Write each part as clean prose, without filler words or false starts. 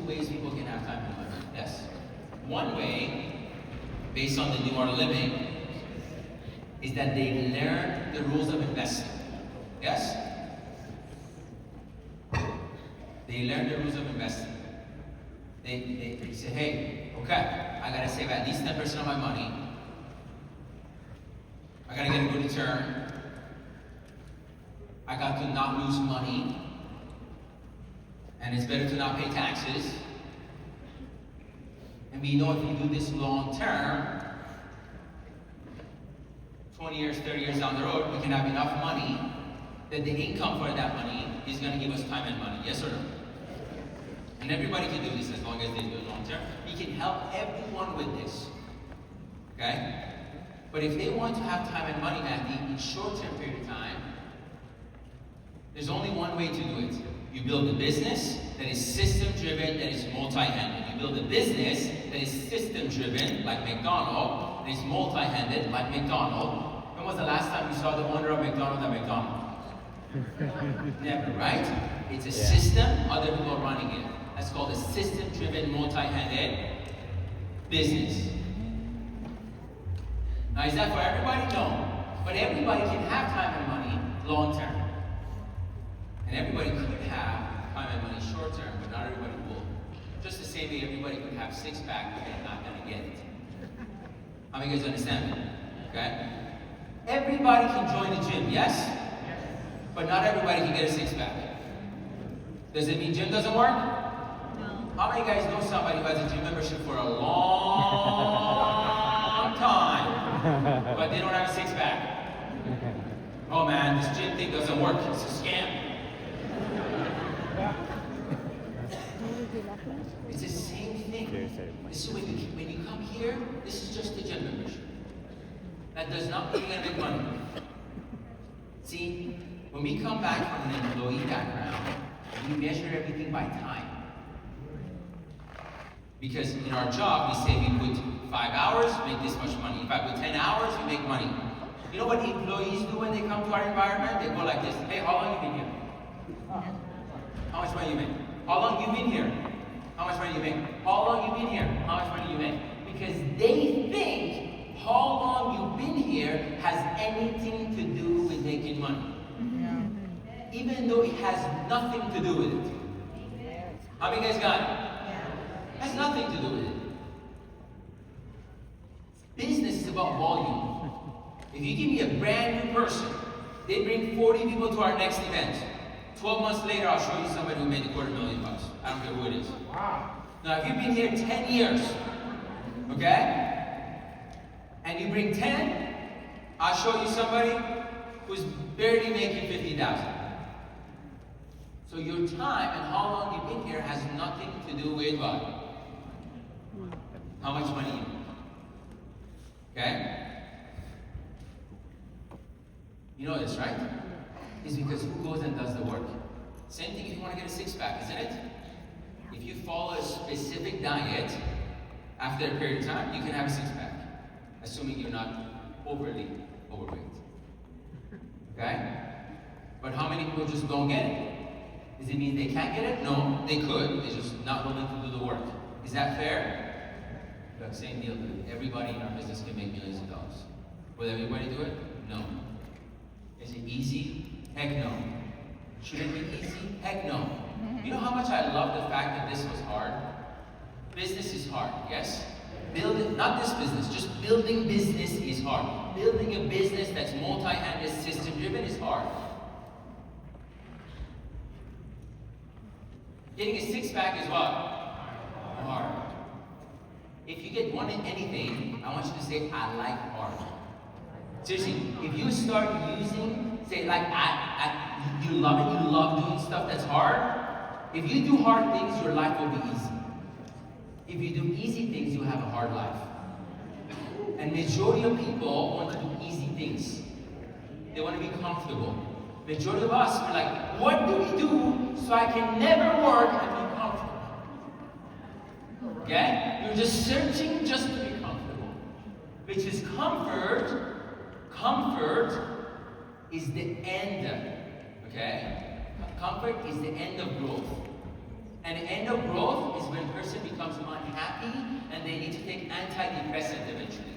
two ways people can have time and money. Yes. One way, based on the new art of living, is that they learn the rules of investing. Yes? They learn the rules of investing. They say, hey, okay, I gotta save at least 10% of my money. I gotta get a good return. I got to not lose money. And it's better to not pay taxes. And we know if you do this long term, 20 years, 30 years down the road, we can have enough money that the income for that money is going to give us time and money. Yes or no? And everybody can do this as long as they do it long term. We can help everyone with this. Okay? But if they want to have time and money at the short-term period of time, there's only one way to do it. You build a business that is system-driven, that is multi-handed. You build a business that is system-driven, like McDonald's, that is multi-handed, like McDonald's. When was the last time you saw the owner of McDonald's at McDonald's? Never, right? It's a system, other people are running it. That's called a system-driven, multi-handed business. Now, is that for everybody? No. But everybody can have time and money long-term. And everybody could have time and money short-term, but not everybody will. Just the same way everybody could have six-pack, but they're not going to get it. How many of you guys understand that? Okay? Everybody can join the gym, yes? But not everybody can get a six-pack. Does it mean gym doesn't work? No. How many of you guys know somebody who has a gym membership for a long time, but they don't have a six-pack? Oh man, this gym thing doesn't work. It's a scam. It's the same thing. So when you come here, this is just the gym membership. That does not mean you're going to make money. See, when we come back from an employee background, we measure everything by time. Because in our job, we say we put 5 hours, make this much money. If I put 10 hours, we make money. You know what employees do when they come to our environment? They go like this. Hey, how long you been here? How much money you make? How long you been here? How much money you make? How long you been here? How much money you make? Because they think how long you've been here has anything to do with making money. Even though it has nothing to do with it. How many guys got it? It has nothing to do with it. Business is about volume. If you give me a brand new person, they bring 40 people to our next event. 12 months later, I'll show you somebody who made $250,000. I don't care who it is. Wow. Now, if you've been here 10 years, okay? And you bring 10, I'll show you somebody who's barely making 50,000. So your time and how long you've been here has nothing to do with what? How much money you make. Okay? You know this, right? It's because who goes and does the work? Same thing if you want to get a six-pack, isn't it? If you follow a specific diet, after a period of time, you can have a six-pack. Assuming you're not overly overweight. Okay? But how many people just don't get it? Does it mean they can't get it? No, they could. They're just not willing to do the work. Is that fair? Look, same deal. Everybody in our business can make millions of dollars. Will everybody do it? No. Is it easy? Heck no. Should it be easy? Heck no. You know how much I love the fact that this was hard? Business is hard, yes? Building, not this business, just building business is hard. Building a business that's multi-handed, system-driven is hard. Getting a six-pack is what? Hard. If you get one in anything, I want you to say, I like hard. Seriously, if you start using, say like, you love it, you love doing stuff that's hard. If you do hard things, your life will be easy. If you do easy things, you'll have a hard life. And majority of people want to do easy things. They want to be comfortable. Majority of us, we're like, what do we do so I can never work and be comfortable? Okay? You're just searching just to be comfortable. Which is comfort. Comfort is the end. Okay? Comfort is the end of growth. And the end of growth is when a person becomes unhappy and they need to take antidepressant eventually.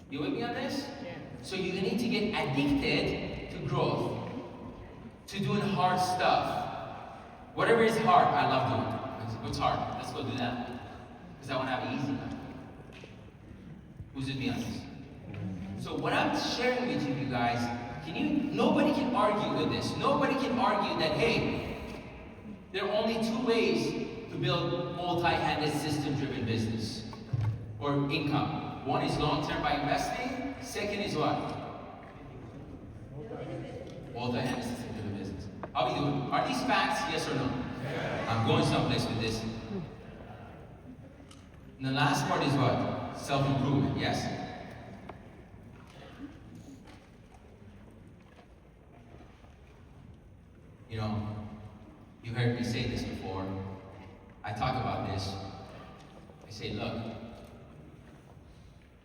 You with me on this? Yeah. So you need to get addicted to growth, to doing hard stuff. Whatever is hard, I love doing. What's hard? Let's go do that. Because I want to have an easy life. Who's with me on this? So what I'm sharing with you guys, nobody can argue with this. Nobody can argue that, hey, there are only two ways to build multi-handed system-driven business or income. One is long-term by investing. Second is what? Multi-handed system-driven business. How we doing? Are these facts? Yes or no? I'm going someplace with this. And the last part is what? Self-improvement. Yes? You know, you heard me say this before. I talk about this. I say, look,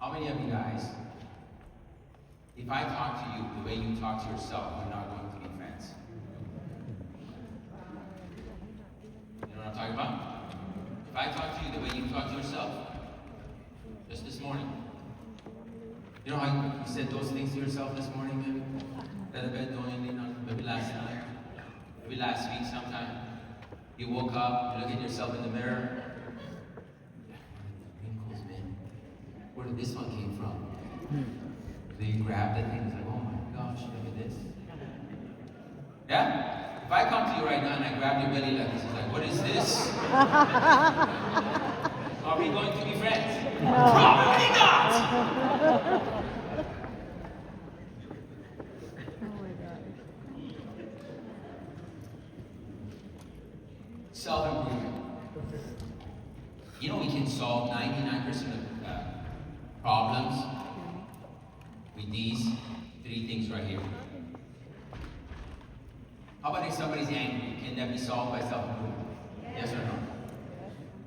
how many of you guys, if I talk to you the way you talk to yourself, we're not going to be friends? You know what I'm talking about? If I talk to you the way you talk to yourself, just this morning, you know how you said those things to yourself this morning, maybe? That bed don't lean on, maybe last night, maybe last week sometime. You woke up, you look at yourself in the mirror. Wrinkles, man. Where did this one came from? So you grab the thing, it's like, oh my gosh, look at this. Yeah? If I come to you right now and I grab your belly like this, it's like, what is this? Are we going to be friends? No. Probably not! Self-improvement. You know we can solve 99% of problems with these three things right here. How about if somebody's angry? Can that be solved by self-improvement? Yes or no?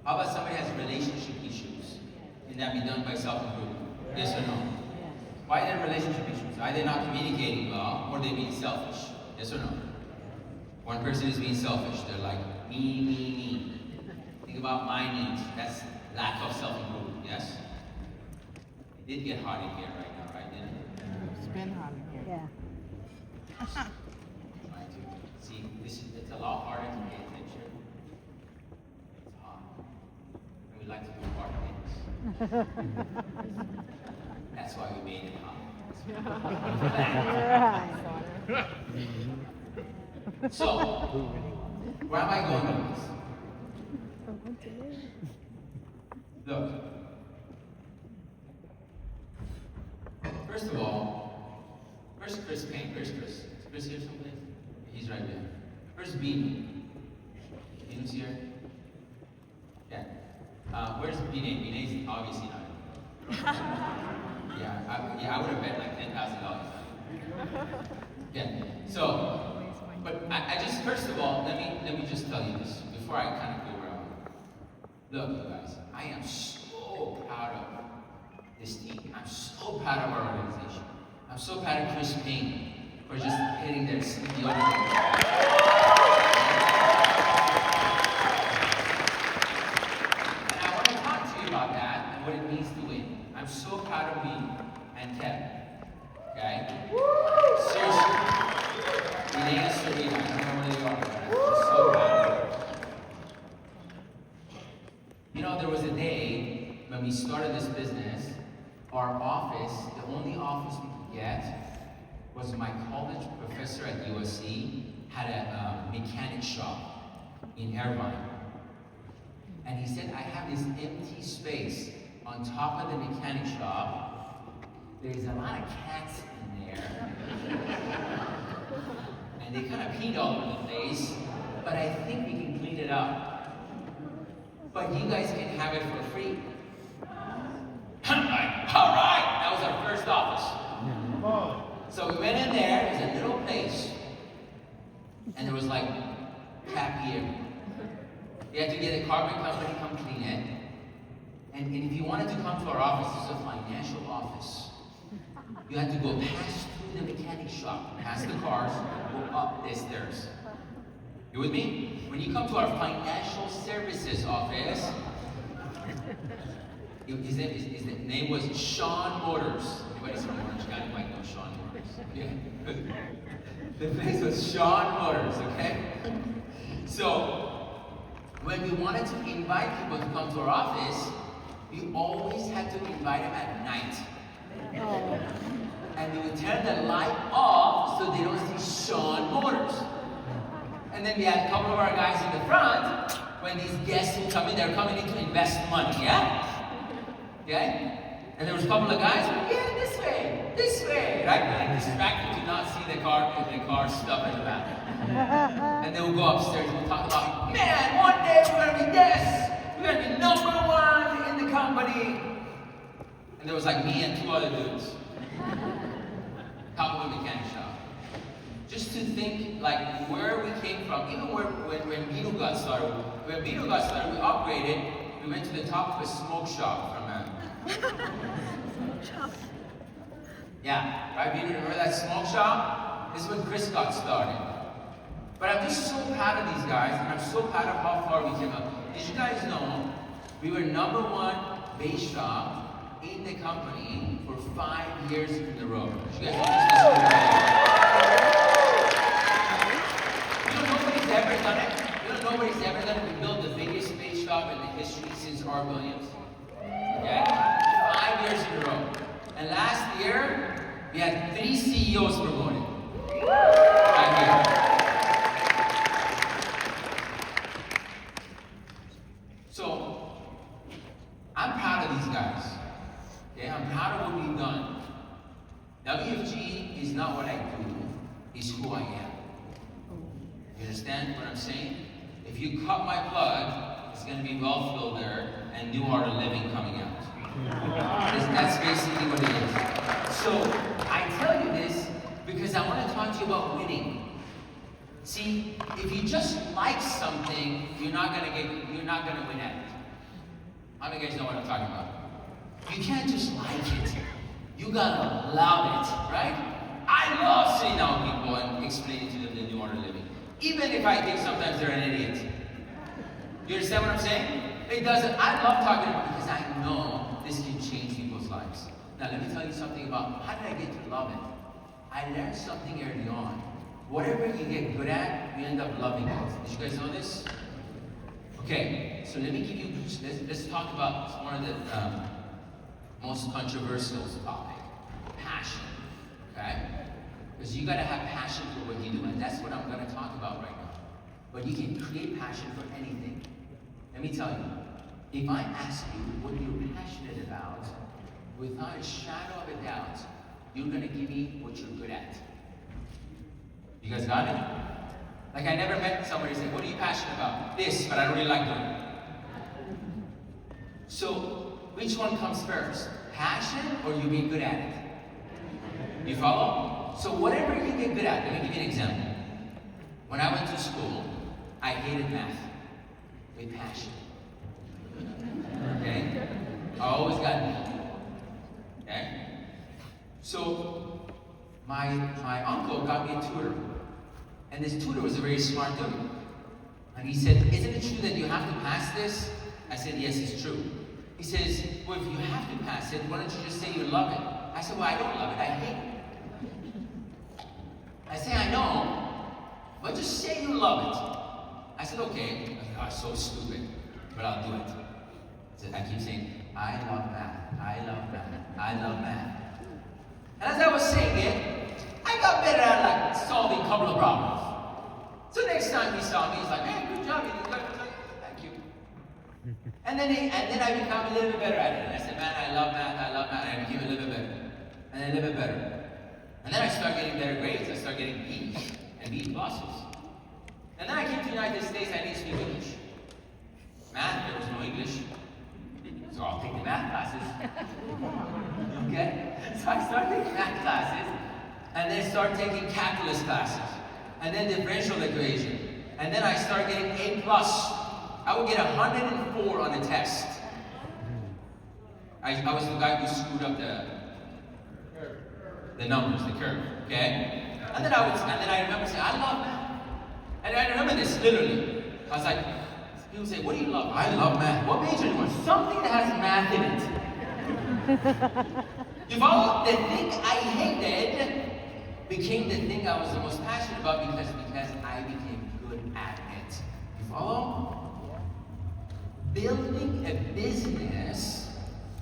How about somebody has relationship issues? Can that be done by self-improvement? Yes or no? Why are there relationship issues? Either not communicating well or they're being selfish. Yes or no? One person is being selfish. They're like, me. Think about my needs. That's lack of self-improvement, yes? It did get hot in here right now, right? Didn't it? It's been hot in here. Yeah. Trying to see, it's a lot harder to pay attention. It's hot. And we like to do hard things. That's why we made it hot. Right. So, where am I going with this? Look. First of all, where's Chris Payne? Where's Chris? Is Chris here someplace? He's right there. Where's Beanie? Beanie's here? Yeah. Where's Beanie? Beanie's obviously not here. I would have bet like $10,000. Yeah. So, but I just, first of all, let me just tell you this before I kind of go around. Look, you guys, I am so proud of this team. I'm so proud of our organization. I'm so proud of Chris Payne for just hitting their CEO. And I want to talk to you about that and what it means to win. I'm so proud of me and Kevin. Okay? Seriously. Renee and Serena, I don't know where they are, but I'm so proud. You know, there was a day when we started this business, our office, the only office we could get was my college professor at USC had a mechanic shop in Irvine. And he said, I have this empty space on top of the mechanic shop. There's a lot of cats in there. And they kind of peed all over the place, but I think we can clean it up. But you guys can have it for free. I'm like, all right, that was our first office. So we went in there, it was a little place, and there was like cat pee everywhere. You had to get a carpet company to come clean it. And if you wanted to come to our office, it's a financial office. You had to go past through the mechanic shop, past the cars, go up the stairs. You with me? When you come to our financial services office, his name was Sean Motors. Anybody's from Orange County might know Sean Motors. Yeah. The place was Sean Motors, okay? So, when we wanted to invite people to come to our office, we always had to invite them at night. Oh. And we would turn the light off so they don't see Sean Motors. And then we had a couple of our guys in the front. When these guests would come in, they're coming in to invest money, yeah? Okay? And there was a couple of guys, yeah, this way, right? And distracted to not see the car stuff in the back. And they would go upstairs and we'll talk about, man, one day we're gonna be this. We're gonna be number one in the company. And there was like me and two other dudes. Top of a mechanic shop. Just to think like where we came from, even when Beetle got started. When Beetle got started, we upgraded. We went to the top of a smoke shop from yeah, right, Beetle, remember that smoke shop? This is when Chris got started. But I'm just so proud of these guys, and I'm so proud of how far we came up. Did you guys know we were number one base shop in the company for 5 years in a row? Did you guys know this? You know nobody's ever done it? You know nobody's ever done it? We built the biggest base shop in the history since R. Williams. Okay? 5 years in a row. And last year, we had 3 CEOs promoted. 5 years. So, I'm proud of these guys. Okay? I'm proud of what we've done. WFG is not what I do, it's who I am. You understand what I'm saying? If you cut my plug, it's going to be well filled there and new art of living coming out. That's basically what it is. So I tell you this because I want to talk to you about winning. See, if you just like something, you're not gonna win at it. How many guys know what I'm talking about? You can't just like it. You gotta love it, right? I love sitting down with people and explaining to them the new art of living, even if I think sometimes they're an idiot. You understand what I'm saying? It doesn't. I love talking about it because I know this can change people's lives. Now let me tell you something about how did I get to love it. I learned something early on. Whatever you get good at, you end up loving it. Did you guys know this? Okay, so let me give you, let's talk about one of the most controversial topic, passion, okay? Because you gotta have passion for what you do, and that's what I'm gonna talk about right now. But you can create passion for anything. Let me tell you, if I ask you what you're passionate about, without a shadow of a doubt, you're gonna give me what you're good at. You guys got it? Like I never met somebody say, what are you passionate about? This, but I don't really like doing it. So, which one comes first? Passion or you being good at it? You follow? So whatever you get good at, let me give you an example. When I went to school, I hated math with passion. Okay? I always got B. Okay? So my uncle got me a tutor. And this tutor was a very smart dude. And he said, isn't it true that you have to pass this? I said, yes, it's true. He says, well, if you have to pass it, why don't you just say you love it? I said, well, I don't love it, I hate it. I say, I know, but just say you love it. I said, okay. I said, oh, so stupid, but I'll do it. I keep saying, I love math, I love math, I love math. And as I was saying it, I got better at like solving a couple of problems. So next time he saw me, he's like, hey, good job, you did good. I was like, thank you. And then I became a little bit better at it. And I said, man, I love math, and I became a little bit better. And then a little bit better. And then I started getting better grades. I started getting B's and B pluses. And then I came to the United States, I didn't speak English. Math, there was no English. So I'll take the math classes. Okay? So I started taking math classes, and then started taking calculus classes, and then differential equation. And then I started getting A+. I would get 104 on a test. I was the guy who screwed up the numbers, the curve, okay? And then I remember saying, I love math. And I remember this literally. I was like, people say, what do you love? I love math. What major do you want? Something that has math in it. You follow? The thing I hated became the thing I was the most passionate about because I became good at it. You follow? Building a business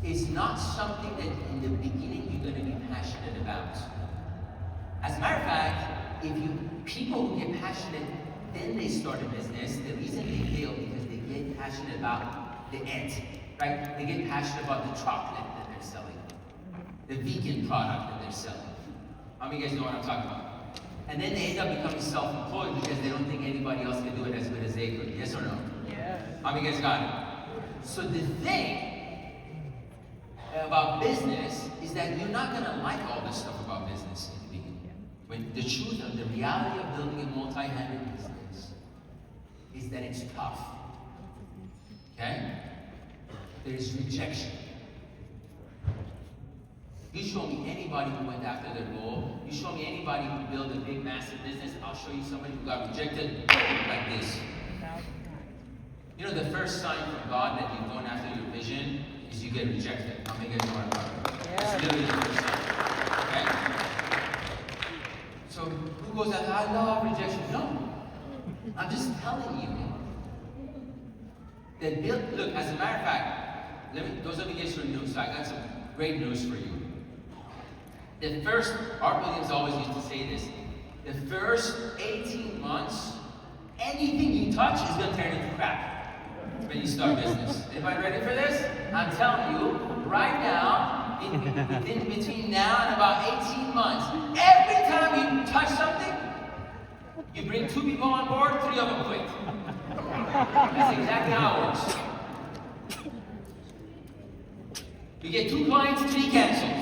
is not something that in the beginning you're going to be passionate about. As a matter of fact, people who get passionate, then they start a business, the reason they fail because they get passionate about the end, right? They get passionate about the chocolate that they're selling, the vegan product that they're selling. How many of you guys know what I'm talking about? And then they end up becoming self-employed because they don't think anybody else can do it as good as they could. Yes or no? Yeah. How many of you guys got it? So the thing about business is that you're not going to like all this stuff about business in the beginning. When the truth of the reality of building a multi-handed business is that it's tough. Okay? There's rejection. You show me anybody who went after their goal. You show me anybody who built a big, massive business. I'll show you somebody who got rejected like this. You know, the first sign from God that you're going after your vision is you get rejected. How many of you guys know what I'm talking about? It's literally the first sign. Okay? So who goes after, I love rejection? No. I'm just telling you that look, as a matter of fact, those of you guys who are new, so I got some great news for you. Art Williams always used to say this, the first 18 months, anything you touch is going to turn into crap when you start business. Anybody ready for this? I'm telling you, right now, in between now and about 18 months, every time you touch something, you bring 2 people on board, 3 of them quit. That's exactly how it works. You get 2 clients, 3 cancels.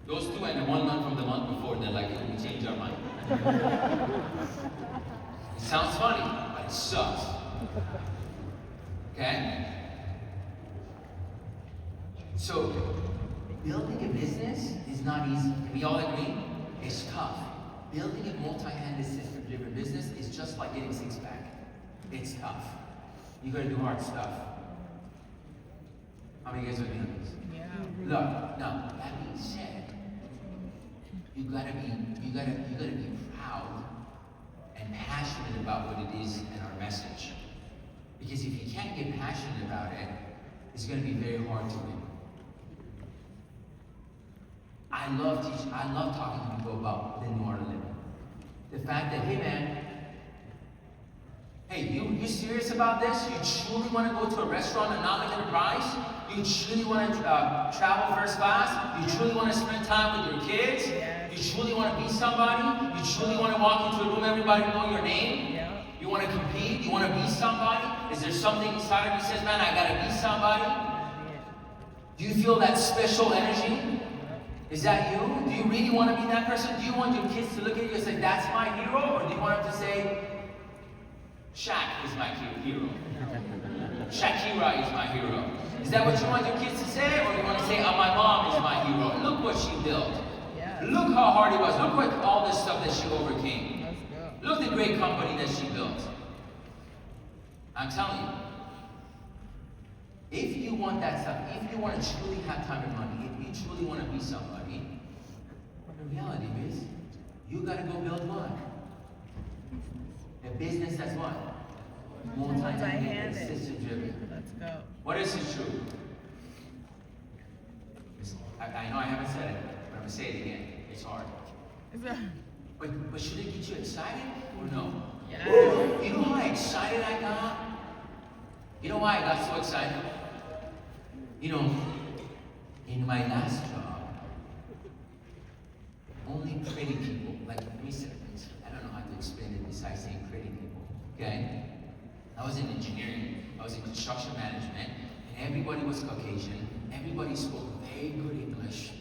Those 2 and the 1 month from the month before, they're like, we change our mind. It sounds funny, but it sucks. Okay? So, building a business is not easy. Can we all agree? It's tough. Building a multi-handed system-driven business is just like getting 6-pack. It's tough. You gotta do hard stuff. How many of you guys are doing this? Yeah. Look, now that being said, you gotta be proud and passionate about what it is and our message. Because if you can't get passionate about it, it's gonna be very hard to win. I love talking to people about the new art of living. The fact that, hey man, hey, you serious about this? You truly want to go to a restaurant and not look at the price? You truly want to travel first class? You truly want to spend time with your kids? Yeah. You truly want to be somebody? You truly want to walk into a room, everybody know your name? Yeah. You want to compete? You want to be somebody? Is there something inside of you that says, man, I gotta be somebody? Do you feel that special energy? Is that you? Do you really want to be that person? Do you want your kids to look at you and say, that's my hero? Or do you want them to say, Shaq is my hero? Shakira is my hero? Is that what you want your kids to say? Or do you want to say, oh, my mom is my hero? Look what she built. Yeah. Look how hard it was. Look what all this stuff that she overcame. Look the great company that she built. I'm telling you, if you want that stuff, if you want to truly have time and money, if you truly want to be somebody, the reality is, you got to go build what? A business that's what? Multi-handed, system-driven. Let's go. What is this true? I know I haven't said it, but I'm going to say it again. It's hard. But should it get you excited or no? Yeah. You know how excited I got? You know why I got so excited? You know, in my last job, only pretty people, like I don't know how to explain it besides saying pretty people, okay? I was in engineering, I was in construction management, and everybody was Caucasian, everybody spoke very good English,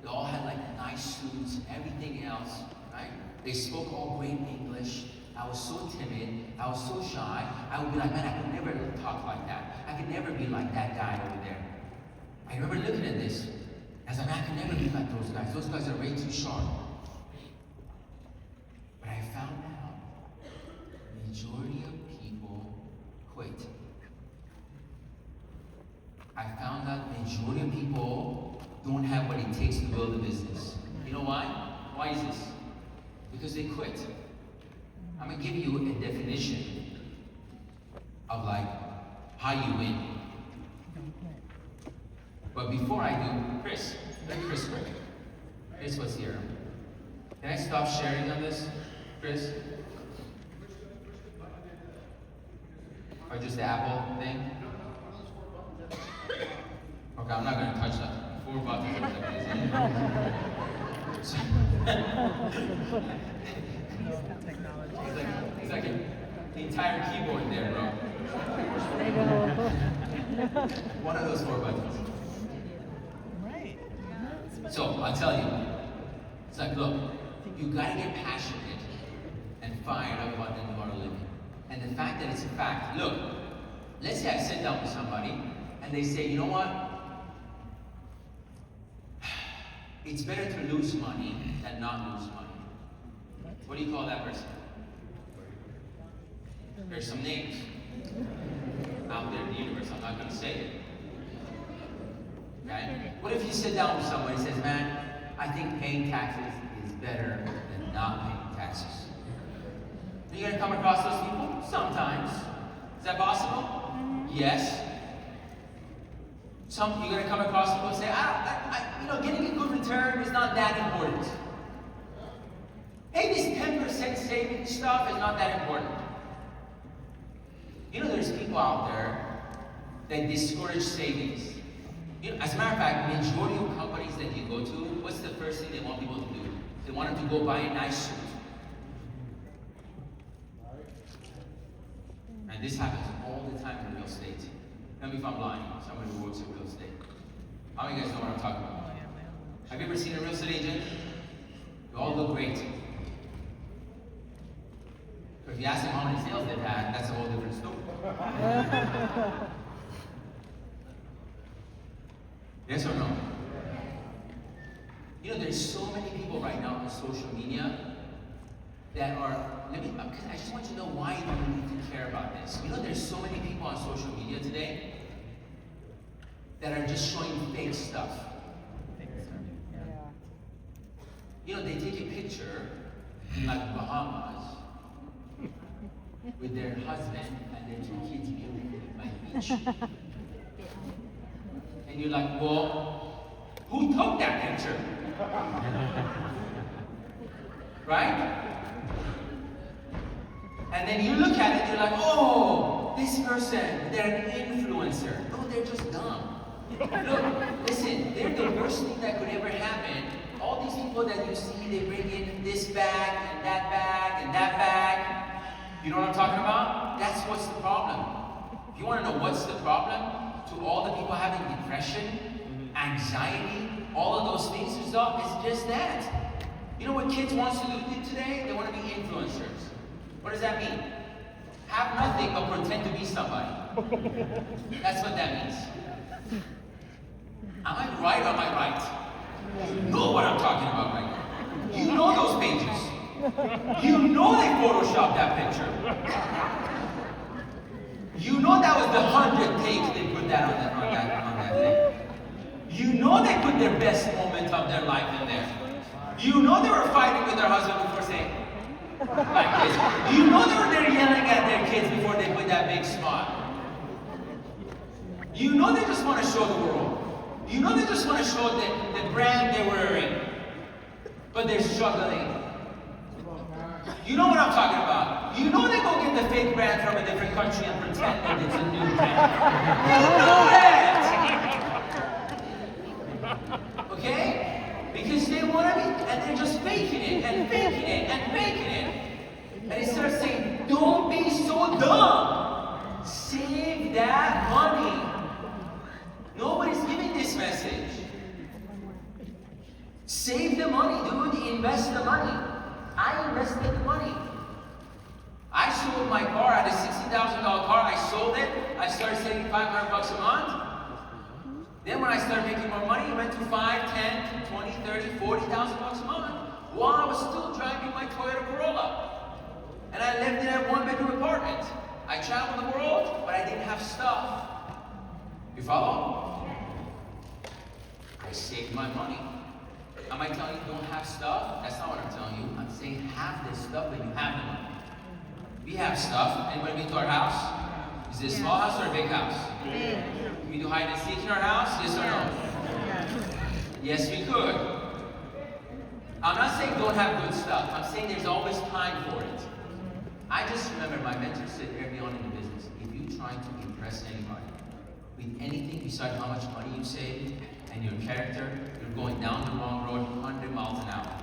they all had like nice suits, everything else, right? They spoke all great English. I was so timid, I was so shy, I would be like, man, I could never talk like that. I could never be like that guy over there. I remember looking at this, as I could never be like those guys. Those guys are way too sharp. I found out the majority of people don't have what it takes to build a business. You know why? Why is this? Because they quit. I'm gonna give you a definition of like how you win. But before I do, Chris, let Chris work. Chris was here. Can I stop sharing on this, Chris? Or just the Apple thing? Okay, I'm not gonna touch that. 4 buttons. It's like the entire keyboard there, bro. One of those 4 buttons. Right. So I'll tell you. It's like, look, you gotta get passionate and fired up about the new art of living. And the fact that it's a fact. Look, let's say I sit down with somebody and they say, you know what? It's better to lose money than not lose money. What do you call that person? There's some names out there in the universe. I'm not going to say it. Okay? What if you sit down with somebody and says, man, I think paying taxes is better than not paying taxes? Are you going to come across those people? Sometimes. Is that possible? Yes. You're going to come across people and say, getting a good return is not that important. Hey, this 10% saving stuff is not that important. There's people out there that discourage savings. As a matter of fact, majority of companies that you go to, what's the first thing they want people to do? They want them to go buy a nice suit. And this happens all the time in real estate. Tell me if I'm lying. Somebody who works in real estate. How many of you guys know what I'm talking about? Have you ever seen a real estate agent? They all look great. But if you ask them how many sales they've had, that's a whole different story. Yes or no? There's so many people right now on social media that are, because I just want you to know why you need to care about this. There's so many people on social media today that are just showing fake stuff. They take a picture in like Bahamas with their husband and their 2 kids beautifully by the beach. And you're like, well, who took that picture? Right? And then you look at it, you're like, oh, this person, they're an influencer. No, they're just dumb. Look, listen, they're the worst thing that could ever happen. All these people that you see, they bring in this bag and that bag and that bag. You know what I'm talking about? That's what's the problem. If you want to know what's the problem, to all the people having depression, anxiety, all of those things and stuff, it's just that. You know what kids want to do today? They want to be influencers. What does that mean? Have nothing but pretend to be somebody. That's what that means. Am I right or am I right? You know what I'm talking about right now. You know those pages. You know they photoshopped that picture. You know that was the 100th take they put that on that thing. You know they put their best moment of their life in there. You know they were fighting with their husband before saying, like this. You know they were there yelling at their kids before they put that big smile. You know they just want to show the world. You know they just want to show the brand they're wearing. But they're struggling. You know what I'm talking about. You know they go get the fake brand from a different country and pretend that it's a new brand. You know that! Okay? Because they want to be, and they're just faking it, and faking it, and faking it. And he starts saying, don't be so dumb. Save that money. Nobody's giving this message. Save the money, dude. Invest the money. I invested the money. I sold my car. I had a $60,000 car. I sold it. I started saving $500 a month. Then when I started making more money, it went to 5, 10, 20, 30, $40,000 a month. While I was still driving my Toyota Corolla. And I lived in a 1-bedroom apartment. I traveled the world, but I didn't have stuff. You follow? save my money. Am I telling you don't have stuff? That's not what I'm telling you. I'm saying have this stuff, but you have the money. We have stuff. Anybody been to our house? Is it a small house or a big house? Big. Can we do hide and seek in our house? Yes or no? Yes, we could. I'm not saying don't have good stuff. I'm saying there's always time for it. I just remember my mentor said early on in the business, if you try to impress anybody with anything besides how much money you save and your character, you're going down the wrong road 100 miles an hour.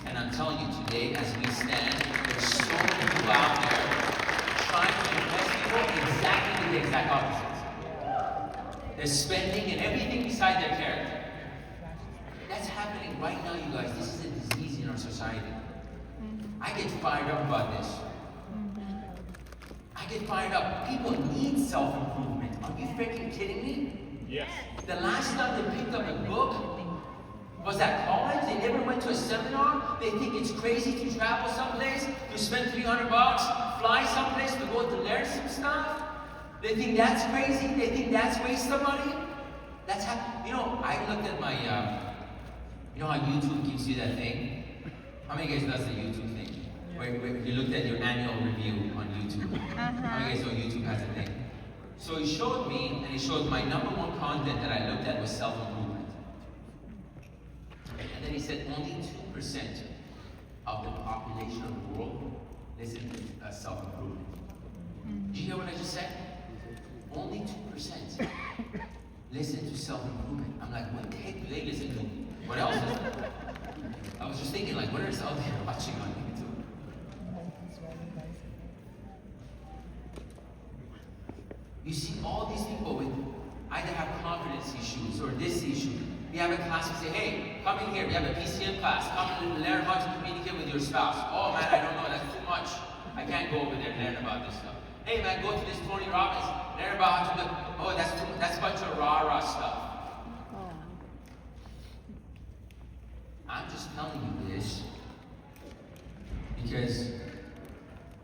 And I'm telling you today, as we stand, there's so many people out there trying to impress people exactly the exact opposite. They're spending and everything beside their character. That's happening right now, you guys. This is a disease in our society. I get fired up about this. I get fired up. People need self-improvement. Are you freaking kidding me? Yes. The last time they picked up a book was at college. They never went to a seminar. They think it's crazy to travel someplace, to spend $300, fly someplace to go to learn some stuff. They think that's crazy. They think that's waste of money. That's how, I looked at my, you know how YouTube gives you that thing? How many guys does the YouTube thing? Where you looked at your annual review on YouTube. How many guys know YouTube has a thing? So he showed me, and he showed my number one content that I looked at was self-improvement. And then he said only 2% of the population of the world listen to self-improvement. Did you hear what I just said? Only 2% listen to self-improvement. I'm like, what the heck do they listen to? What else is there? I was just thinking, like, what else out there watching on YouTube? You see all these people with either have confidence issues or this issue. We have a class, we say, hey, come in here. We have a PCM class. Come and learn how to communicate with your spouse. Oh man, I don't know, that's too much. I can't go over there and learn about this stuff. Hey man, go to this Tony Robbins. Learn about how to do, oh, that's a bunch of rah-rah stuff. I'm just telling you this because,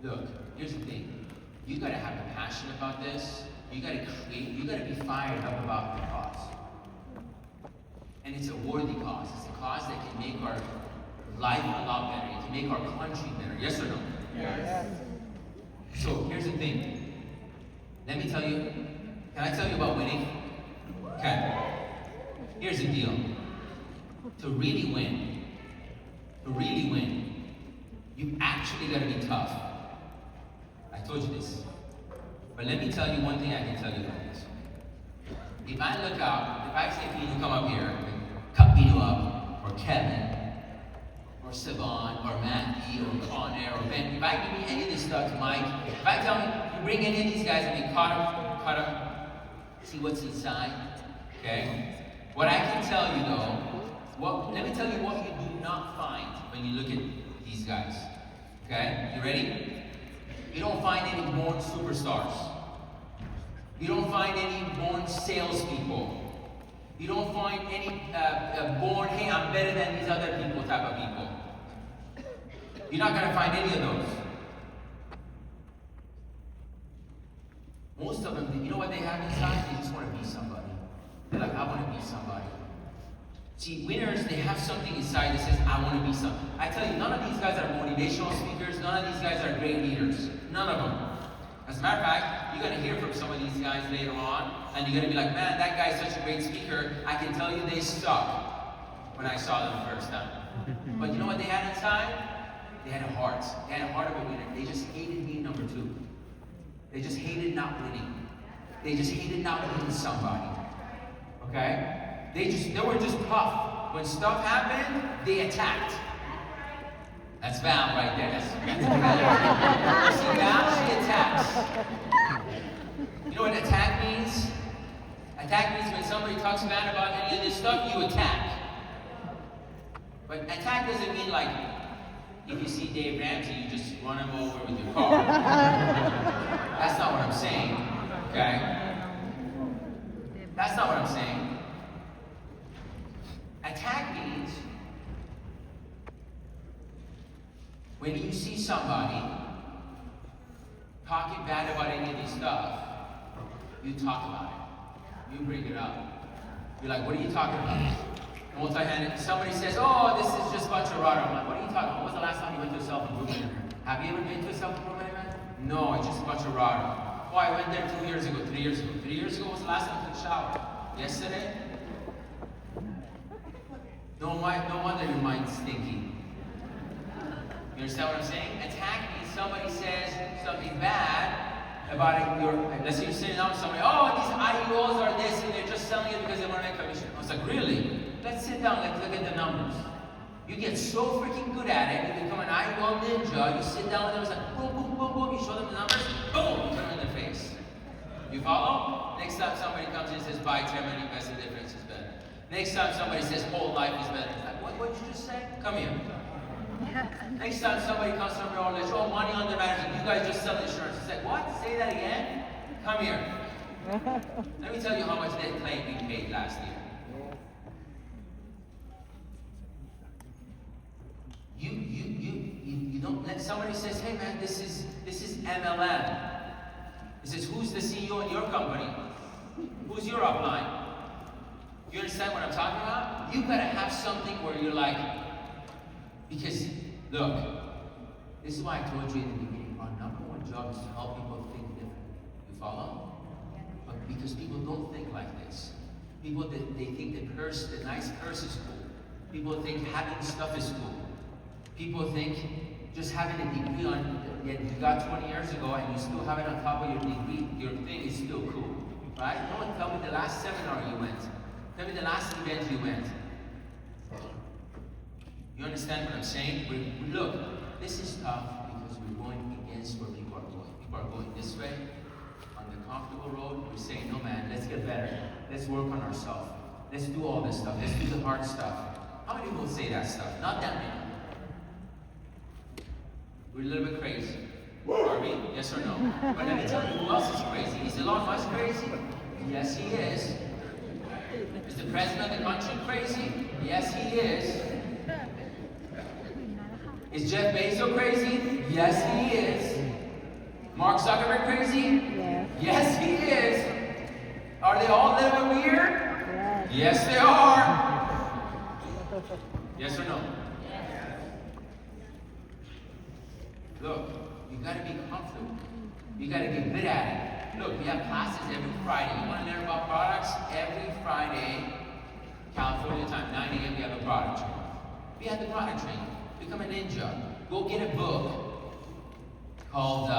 look, here's the thing. You gotta have a passion about this. You gotta be fired up about the cause. And it's a worthy cause. It's a cause that can make our life a lot better. It can make our country better. Yes or no? Yes. So here's the thing. Let me tell you, can I tell you about winning? Okay. Here's the deal. To really win, you actually gotta be tough. I told you this. But let me tell you one thing I can tell you about this. If I look out, if I say Pino, come up here, and cut Pino up, or Kevin, or Savon, or Matthew, or Connor, or Ben, if I give me any of this stuff to Mike, if I tell me, you bring any of these guys and we cut them, see what's inside, okay? What I can tell you though, let me tell you what you do not find when you look at these guys, okay? You ready? You don't find any born superstars. You don't find any born salespeople. You don't find any born, hey, I'm better than these other people type of people. You're not going to find any of those. Most of them, you know what they have inside? They just want to be somebody. They're like, I want to be somebody. See, winners, they have something inside that says, I want to be something. I tell you, none of these guys are motivational speakers. None of these guys are great leaders. None of them. As a matter of fact, you're going to hear from some of these guys later on, and you're going to be like, man, that guy's such a great speaker. I can tell you they suck when I saw them the first time. But you know what they had inside? They had a heart. They had a heart of a winner. They just hated being number two. They just hated not winning. They just hated not being somebody. Okay? They were just tough. When stuff happened, they attacked. That's Val right there. That's Val. See, Val, she attacks. You know what attack means? Attack means when somebody talks bad about any of this stuff, you attack. But attack doesn't mean like, if you see Dave Ramsey, you just run him over with your car. That's not what I'm saying, okay? That's not what I'm saying. Attack means when you see somebody talking bad about any of this stuff, you talk about it. You bring it up. You're like, what are you talking about? Multi-handed. Somebody says, oh, this is just a bunch of rah. I'm like, what are you talking about? When was the last time you went to a self-improvement event? Have you ever been to a self-improvement event? No, it's just a bunch of rah. Oh, I went there 2 years ago, 3 years ago. 3 years ago was the last time I took a shower. Yesterday? No wonder your mind's stinky. You understand what I'm saying? Attack me. Somebody says something bad about it. Let's say you're sitting down with somebody, oh, these IEOs are this, and they're just selling it because they want to make commission. I was like, really? Let's sit down, let's look at the numbers. You get so freaking good at it, you become an IEO ninja, you sit down with them, it's like, boom, boom, boom, boom, you show them the numbers, boom, you turn them in their face. You follow? Next time somebody comes in and says, buy 10 and invest, the difference is better. Next time somebody says, whole life is better. It's like, what did you just say? Come here. Next time somebody comes from your own list, oh, money on the management, you guys just sell insurance. It's like, what? Say that again? Come here. Let me tell you how much that claim we paid last year. You don't let somebody says, hey man, this is MLM. He says, who's the CEO in your company? Who's your upline? You understand what I'm talking about? You gotta have something where you're like, because look, this is why I told you in the beginning, our number one job is to help people think differently. You follow? But because people don't think like this. People they think the nice purse is cool. People think having stuff is cool. People think just having a degree that you got 20 years ago and you still have it on top of your degree, your thing is still cool. Right? No one tell me the last seminar you went. Tell me the last event you went. You understand what I'm saying? Look, this is tough because we're going against where people are going. People are going this way, on the comfortable road. We're saying, no man, let's get better. Let's work on ourselves. Let's do all this stuff. Let's do the hard stuff. How many people say that stuff? Not that many. We're a little bit crazy. Are we? Yes or no? But let me tell you, who else is crazy? Is Elon Musk crazy? Yes, he is. Is the president of the country crazy? Yes, he is. Is Jeff Bezos crazy? Yes, he is. Mark Zuckerberg crazy? Yes, he is. Are they all a little bit weird? Yes, they are. Yes or no? Look, you gotta be comfortable. You gotta get good at it. Look, we have classes every Friday. You wanna learn about products? Every Friday, California time, 9 a.m. we have a product training. We have the product training. Become a ninja. Go get a book called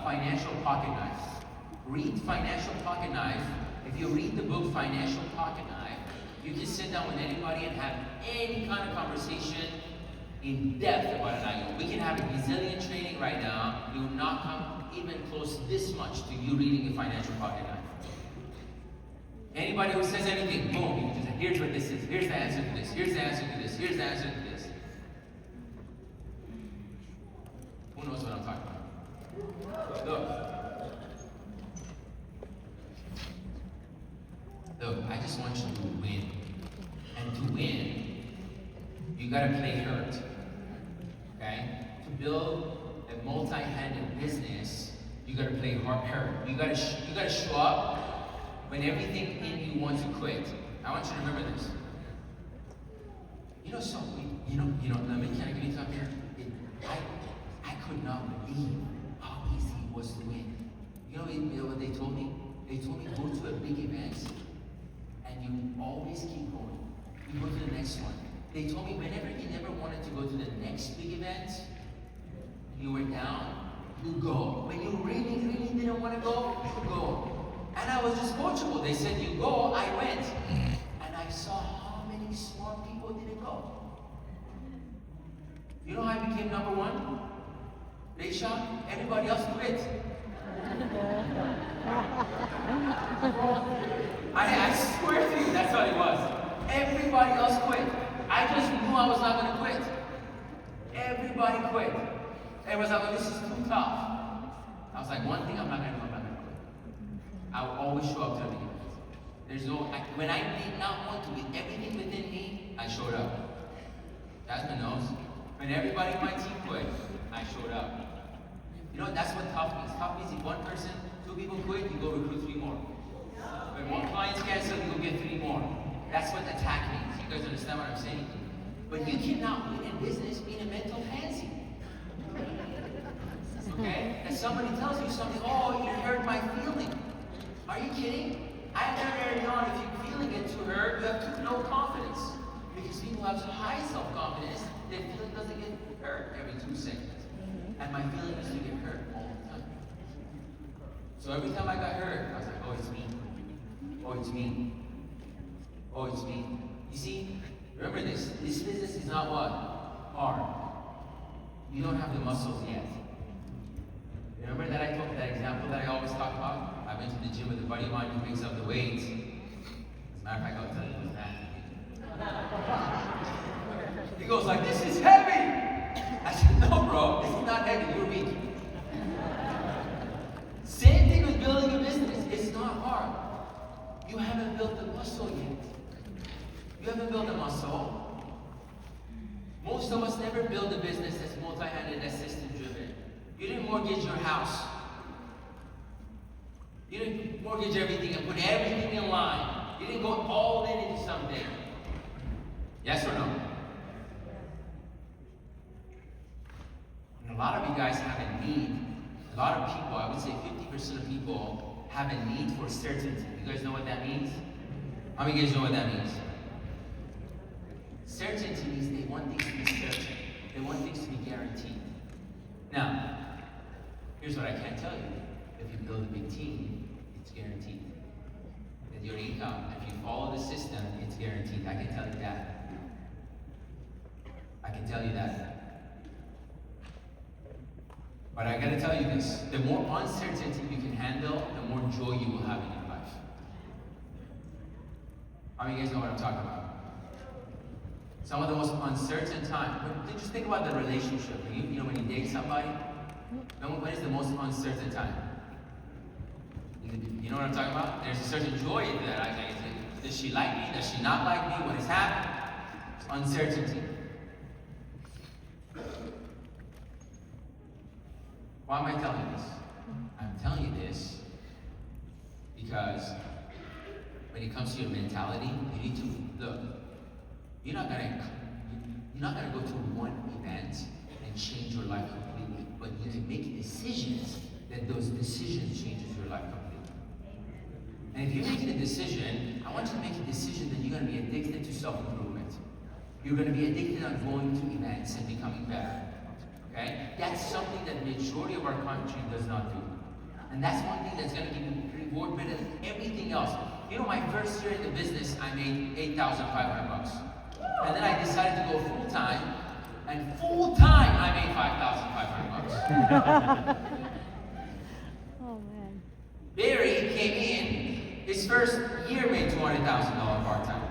Financial Pocket Knife. Read Financial Pocket Knife. If you read the book Financial Pocket Knife, you can sit down with anybody and have any kind of conversation in depth about an IO. We can have a gazillion training right now. You will not come even close this much to you reading a Financial Pocket Knife. Anybody who says anything, boom, you can just say, here's what this is. Here's the answer to this. Here's the answer to this. Here's the answer to this. Who knows what I'm talking about? Look, I just want you to win. And to win, you gotta play hurt. Okay? To build a multi-handed business, you gotta play hurt. You gotta show up when everything in you wants to quit. I want you to remember this. Can I give you something here? I could not believe how easy it was to win. You know what they told me? They told me go to a big event and you always keep going. You go to the next one. They told me whenever you never wanted to go to the next big event, you were down, you go. When you really, really didn't want to go, you go. And I was just coachable. They said you go, I went. And I saw how many smart people didn't go. You know how I became number one? Reisha, everybody else quit. I swear to you, that's what it was. Everybody else quit. I just knew I was not going to quit. Everybody quit. Everyone was like, oh, this is too tough. I was like, one thing I'm not going to do, I'm not going to quit. I will always show up to the event. When I did not want to, with everything within me, I showed up. Jasmine knows. When everybody in my team quit, I showed up. You know, that's what tough means. Tough means if one person, 2 people quit, you go recruit 3 more. When 1 client's canceled, you go get 3 more. That's what attack means. You guys understand what I'm saying? But you cannot win in business being a mental pansy. Okay? And somebody tells you something, oh, you hurt my feeling. Are you kidding? I learned early on, if you're feeling it to hurt, you have too low confidence. Because people have high self-confidence, their feeling doesn't get hurt every 2 seconds. And my feeling used to get hurt all the time. So every time I got hurt, I was like, oh, it's me. Oh, it's me. Oh, it's me. You see, remember this. This business is not what? Hard. You don't have the muscles yet. Remember that that example that I always talk about? I went to the gym with a buddy of mine who picks up the weights. As a matter of fact, I'll tell you what's that. He goes like, this is heavy! I said, no bro, this is not heavy, you're weak. Same thing with building a business. It's not hard. You haven't built the muscle yet. You haven't built the muscle. Most of us never build a business that's multi-handed, that's system-driven. You didn't mortgage your house. You didn't mortgage everything and put everything in line. You didn't go all in into something. Yes or no? And a lot of you guys have a need. A lot of people, I would say 50% of people have a need for certainty. You guys know what that means? How many of you guys know what that means? Certainty means they want things to be certain. They want things to be guaranteed. Now, here's what I can tell you. If you build a big team, it's guaranteed. That your income, if you follow the system, it's guaranteed. I can tell you that. I can tell you that. But I gotta tell you this, the more uncertainty you can handle, the more joy you will have in your life. How many of you guys know what I'm talking about? Some of the most uncertain time. Just think about the relationship. You know when you date somebody, when is the most uncertain time? You know what I'm talking about? There's a certain joy in that. Does she like me? Does she not like me? What is happening? It's uncertainty. Why am I telling you this? I'm telling you this because when it comes to your mentality, you need to look. You're not gonna go to one event and change your life completely, but you can make decisions that those decisions changes your life completely. And if you're making a decision, I want you to make a decision that you're gonna be addicted to self-improvement. You're gonna be addicted on going to events and becoming better. Okay? That's something that the majority of our country does not do. And that's one thing that's going to give you reward better than everything else. You know, my first year in the business, I made $8,500. And then I decided to go full-time. And full-time, I made $5,500. Oh, man. Barry came in, his first year made $200,000 part-time.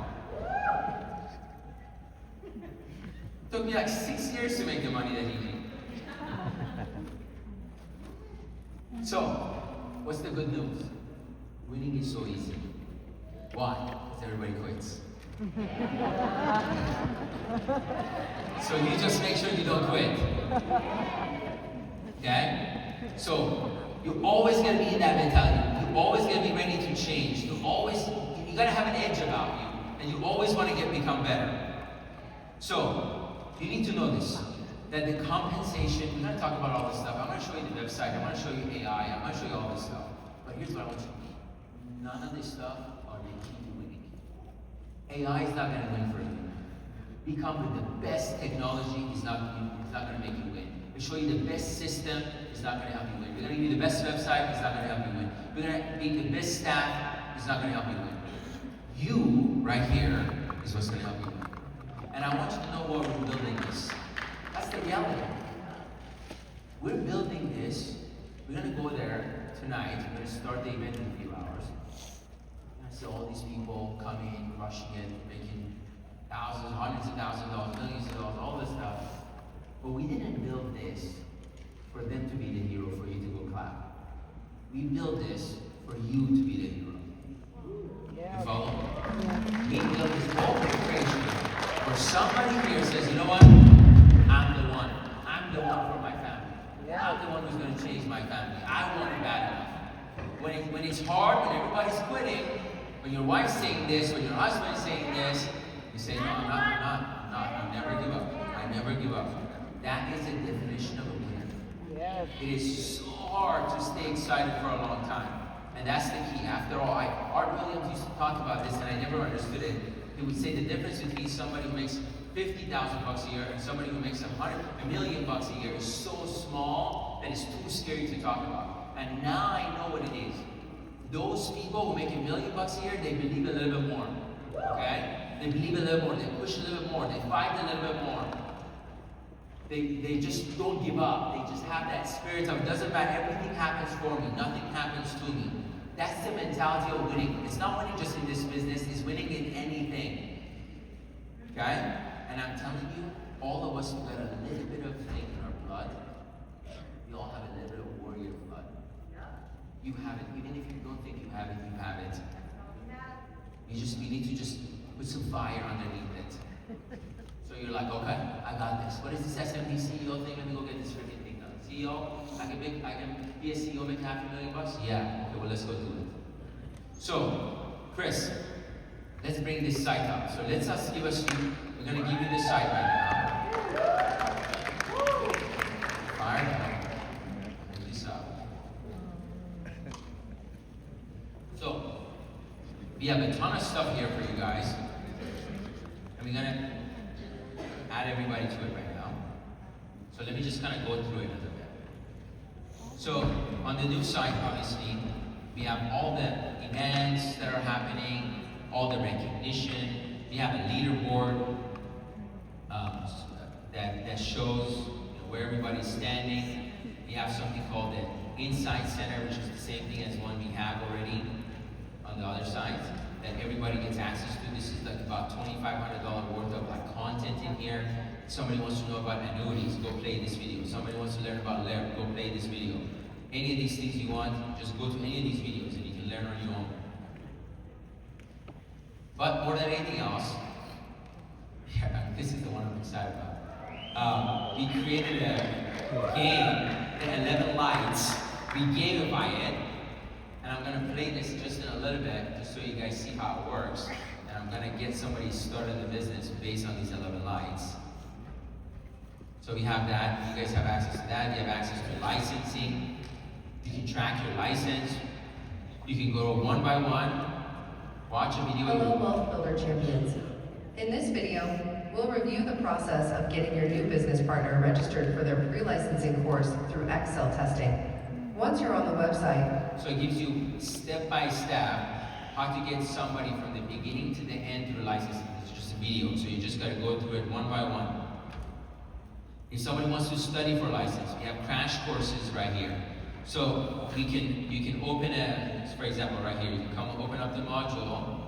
Took me like 6 years to make the money that he made. So, what's the good news? Winning is so easy. Why? Because everybody quits. So you just make sure you don't quit. Okay? So, you're always going to be in that mentality. You're always going to be ready to change. You got to have an edge about you. And you always want to become better. So, you need to know this. That the compensation, we're going to talk about all this stuff. I'm going to show you the website. I'm going to show you AI. I'm going to show you all this stuff. But here's what I want you to know. None of this stuff are the key to winning. AI is not going to win for you. Become with the best technology is not going to make you win. We show you the best system is not going to help you win. We're going to give you the best website, it's not going to help you win. We're going to make the best staff, it's not going to help you win. You, right here, is what's going to help you win. And I want you to know why we're building this. That's the reality. We're building this. We're going to go there tonight. We're going to start the event in a few hours. You're going to see all these people coming, rushing it, making thousands, hundreds of thousands of dollars, millions of dollars, all this stuff. But we didn't build this for them to be the hero, for you to go clap. We built this for you to be the hero. You follow? We built this whole creation where somebody here says, you know what? I'm the one. I'm the one for my family. I'm the one who's going to change my family. I want it bad enough. When it's hard, when everybody's quitting, When your wife's saying this, when your husband is saying this, you say, no, I'm not. I never give up. I never give up. That is the definition of a winner. Yes. It is so hard to stay excited for a long time. And that's the key. After all, Art Williams used to talk about this, and I never understood it. He would say the difference between somebody who makes $50,000 a year and somebody who makes $1 million a year is so small that it's too scary to talk about. And now I know what it is. Those people who make $1 million a year, they believe a little bit more. Okay? They believe a little more. They push a little bit more. They fight a little bit more. They just don't give up. They just have that spirit of, it doesn't matter, everything happens for me, nothing happens to me. That's the mentality of winning. It's not winning just in this business, it's winning in anything. Okay? And I'm telling you, all of us who got a little bit of thing in our blood, we all have a little bit of warrior blood. You have it. Even if you don't think you have it, you have it. We need to just put some fire underneath it. So you're like, okay, I got this. What is this SMD CEO thing? Let me go get this freaking thing done. CEO, I can be a CEO, make $500,000? Yeah. Okay, well, let's go do it. So, Chris, let's bring this site up. So we're going to give you the site right now. Fire up. Bring this up. So, we have a ton of stuff here for you guys. And we're going to add everybody to it right now. So let me just kind of go through it a little bit. So on the new site, obviously, we have all the events that are happening, all the recognition. We have a leaderboard that shows where everybody's standing. We have something called the Insight Center, which is the same thing as one we have already on the other side, that everybody gets access to. This is like about $2,500 worth of content in here. Somebody wants to know about annuities, go play this video. Somebody wants to learn about LAIR, go play this video. Any of these things you want, just go to any of these videos and you can learn on your own. But more than anything else, this is the one I'm excited about. We created a game, the 11 Lights. We gamify it. And I'm going to play this just in a little bit, just so you guys see how it works. And I'm going to get somebody started in the business based on these 11 lights. So we have that. You guys have access to that. You have access to licensing. You can track your license. You can go one by one, watch a video. Hello, Wealth Builder Champions. In this video, we'll review the process of getting your new business partner registered for their pre-licensing course through Excel testing. Once you're on the website, so it gives you step by step how to get somebody from the beginning to the end through licensing. It's just a video, so you just got to go through it one by one. If somebody wants to study for license, we have crash courses right here. So you can open for example, right here, you can come open up the module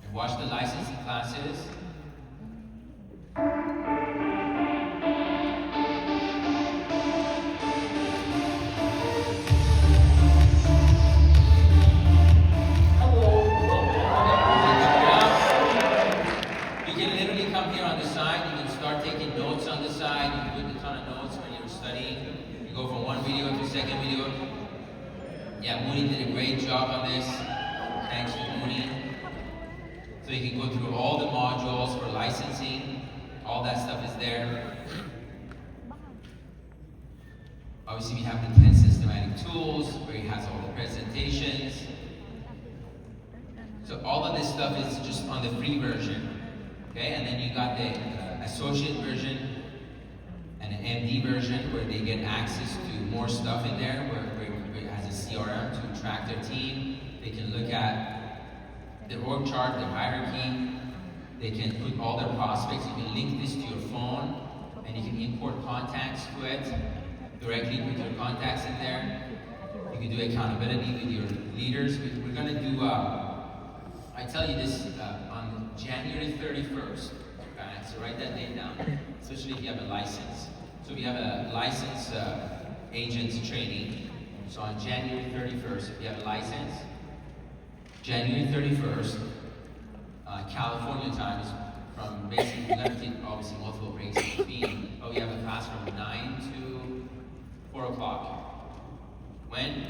and watch the licensing classes. Yeah, Mooney did a great job on this. Thanks to Mooney. So you can go through all the modules for licensing. All that stuff is there. Obviously, we have the 10 systematic tools where he has all the presentations. So all of this stuff is just on the free version. Okay, and then you got the associate version and an MD version where they get access to more stuff in there, where it has a CRM to track their team. They can look at their org chart, their hierarchy. They can put all their prospects. You can link this to your phone, and you can import contacts to it directly with your contacts in there. You can do accountability with your leaders. We're going to do, I tell you this, on January 31st. Okay, so write that date down, especially if you have a license. So we have a license agents training. So on January 31st, if you have a license, January 31st, California time is from basically, we're going to take obviously multiple breaks in between, but we have a class from 9 to 4 o'clock. When?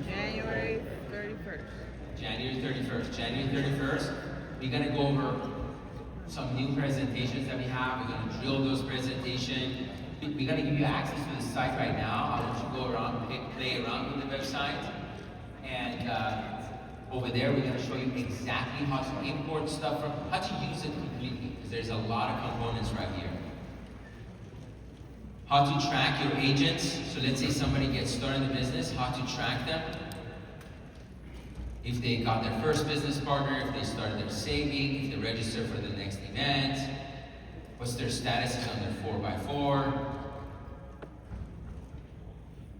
January 31st. January 31st. January 31st, we're gonna go over some new presentations that we have. We're gonna drill those presentations. We're gonna give you access to the site right now. I want you to go around, play around with the website. And over there, we're gonna show you exactly how to import stuff from, how to use it completely, because there's a lot of components right here. How to track your agents. So let's say somebody gets started in the business, how to track them. If they got their first business partner, if they started their saving, if they registered for the next event, what's their status on their 4x4.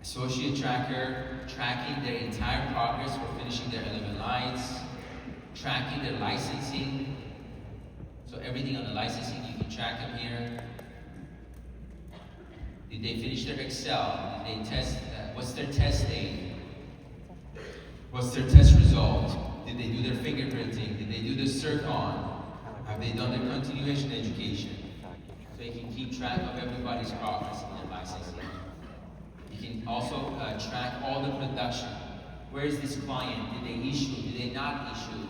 Associate tracker, tracking their entire progress for finishing their 11 lights, tracking their licensing. So everything on the licensing, you can track them here. Did they finish their Excel? Did they test, what's their test date? What's their test result? Did they do their fingerprinting? Did they do the CERT-on? Have they done their continuation education? So you can keep track of everybody's progress in their licensing. You can also track all the production. Where is this client? Did they issue? Did they not issue?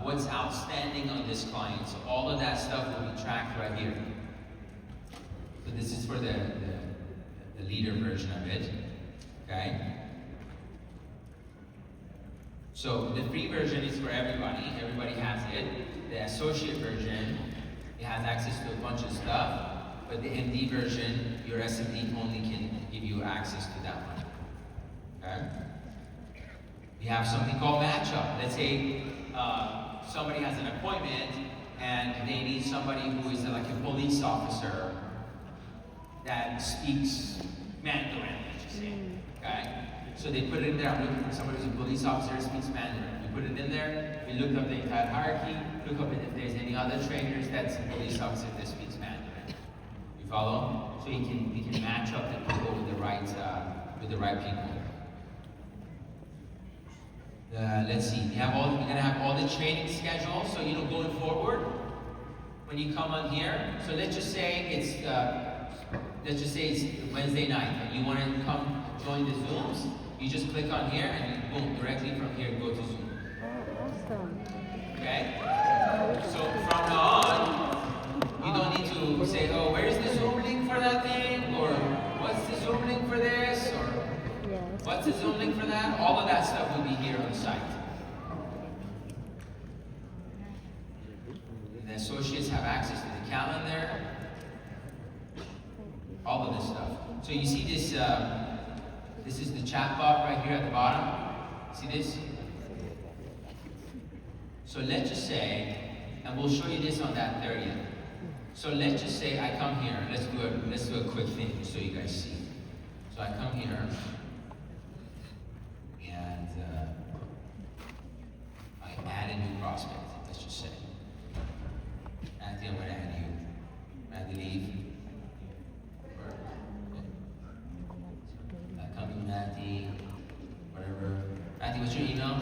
What's outstanding on this client? So all of that stuff will be tracked right here. So this is for the leader version of it, okay? So the free version is for everybody. Everybody has it. The associate version, it has access to a bunch of stuff. But the MD version, your SMD only can give you access to that one. Okay? We have something called matchup. Let's say somebody has an appointment and they need somebody who is like a police officer that speaks Mandarin, let's just say. Okay? So they put it in there. I'm looking for somebody who's a police officer who speaks Mandarin. We put it in there. We look up the entire hierarchy. Look up if there's any other trainers that's a police officer that speaks Mandarin. You follow? So we can match up the people with the right people. Let's see. We're gonna have all the training schedules. So going forward, when you come on here. So let's just say it's Wednesday night, and you want to come join the Zooms. You just click on here, and you boom, directly from here go to Zoom. Awesome. Okay? So from now on, you don't need to say, oh, where's the Zoom link for that thing? Or what's the Zoom link for this? Or Yes. what's the Zoom link for that? All of that stuff will be here on the site. And the associates have access to the calendar. All of this stuff. So you see this, this is the chat bar right here at the bottom. See this? So let's just say, and we'll show you this on that 30th. So let's just say I come here. Let's do a quick thing so you guys see. So I come here, and I add a new prospect. Let's just say, Anthony, I'm going to add you. Add the leave. Matthew, whatever. Matthew, what's your email?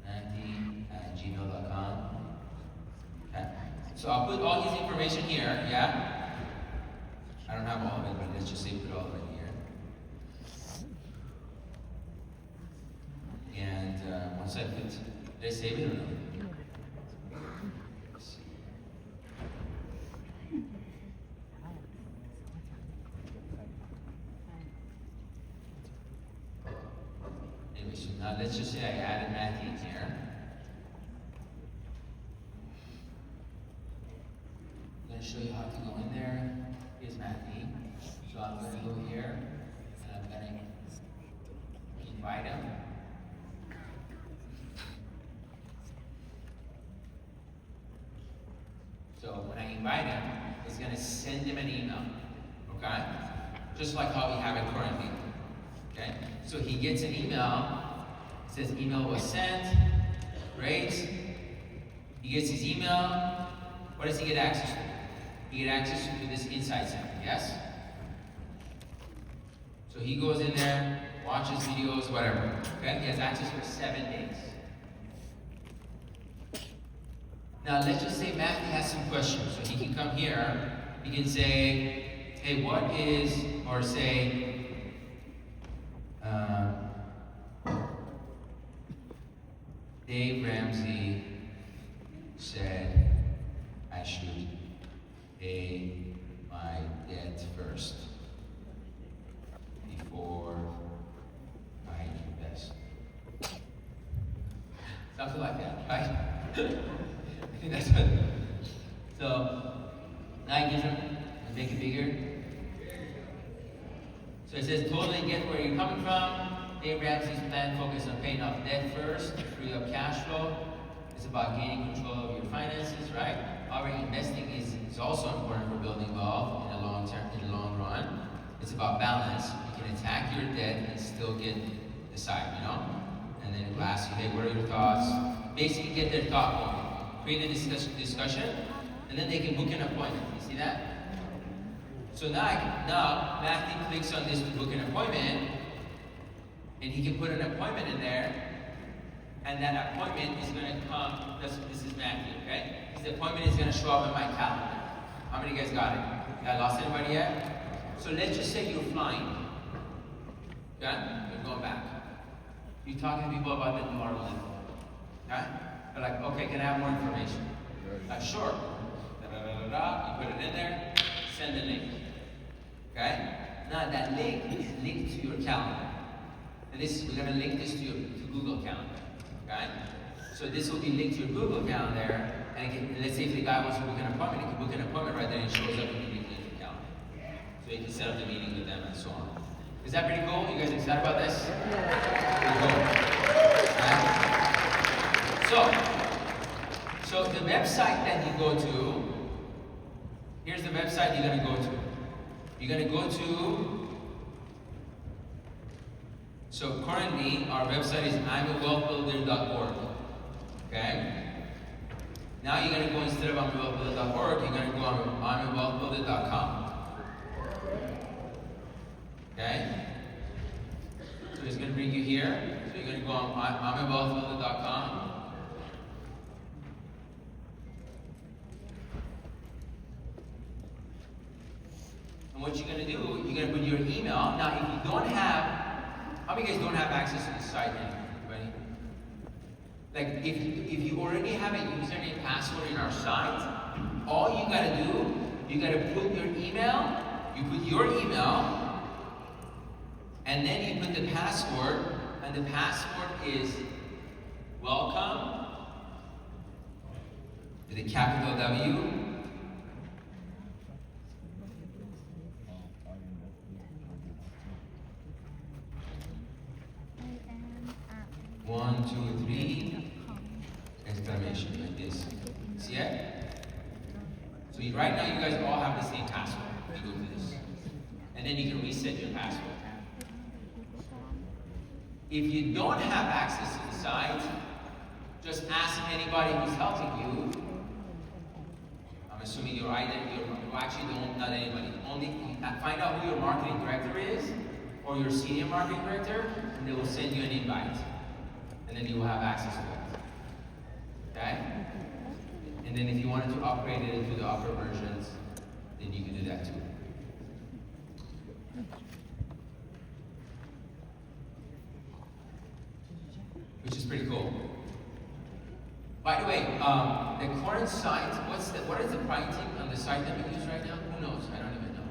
Matthew@gmail.com. Okay. So I'll put all his information here, yeah? I don't have all of it, but let's just say put all of it here. And once I put, did I save it or no? So now let's just say I added Matthew here. I'm going to show you how to go in there. Here's Matthew. So I'm going to go here and I'm going to invite him. So when I invite him, it's going to send him an email. Okay? Just like how we have it currently. Okay? So he gets an email. It says email was sent. Great. He gets his email. What does he get access to? He gets access to this Insight Center, yes? So he goes in there, watches videos, whatever. Okay? He has access for 7 days. Now let's just say Matthew has some questions. So he can come here. He can say, hey, what is, or say, Dave Ramsey said I should pay my debt first before I invest. Something like that, right? I think that's what. So now I give him and make it bigger. So it says totally get where you're coming from. Dave Ramsey's plan focused on paying off debt first to free up cash flow. It's about gaining control of your finances, right? However, investing is also important for building wealth in the long run. It's about balance. You can attack your debt and still get the side, you know? And then it will ask you, hey, what are your thoughts? Basically get their thought going. Create a discussion, and then they can book an appointment. You see that? So now Matthew clicks on this to book an appointment, and he can put an appointment in there, and that appointment is going to come. This is Matthew, okay? The appointment is going to show up in my calendar. How many of you guys got it? I lost anybody yet? So let's just say you're flying. Okay? You're going back. You're talking to people about the New Orleans. Okay? They're like, okay, can I have more information? Sure. You put it in there, send the link. Okay? Now that link is linked to your calendar. And we're going to link this to Google Calendar. Okay? So this will be linked to your Google Calendar, and let's say if the guy wants to book an appointment, he can book an appointment right there, and it shows up immediately in your calendar. So you can set up the meeting with them and so on. Is that pretty cool? You guys excited about this? Pretty cool. Right? So the website that you go to, here's the website you're going to go to. You're going to go to, so currently our website is imawealthbuilder.org. Okay? Now you're going to go, instead of imawealthbuilder.org, you're going to go on imawealthbuilder.com. Okay? So it's going to bring you here. So you're going to go on imawealthbuilder.com. And what you're going to do, you're going to put your email. Now, if you don't have, how many of you guys don't have access to the site anybody? Like, if you already have a username and password in our site, all you got to do, you got to put your email, and then you put the password, and the password is welcome, with a capital W. One, two, three, exclamation, like this. See it? So right now you guys all have the same password. You go to this. And then you can reset your password. If you don't have access to the site, just ask anybody who's helping you. I'm assuming you actually don't, not anybody. Only find out who your marketing director is, or your senior marketing director, and they will send you an invite. And then you will have access to it. Okay? And then if you wanted to upgrade it into the upper versions, then you can do that too. Which is pretty cool. By the way, the current site, what is the pricing on the site that we use right now? Who knows? I don't even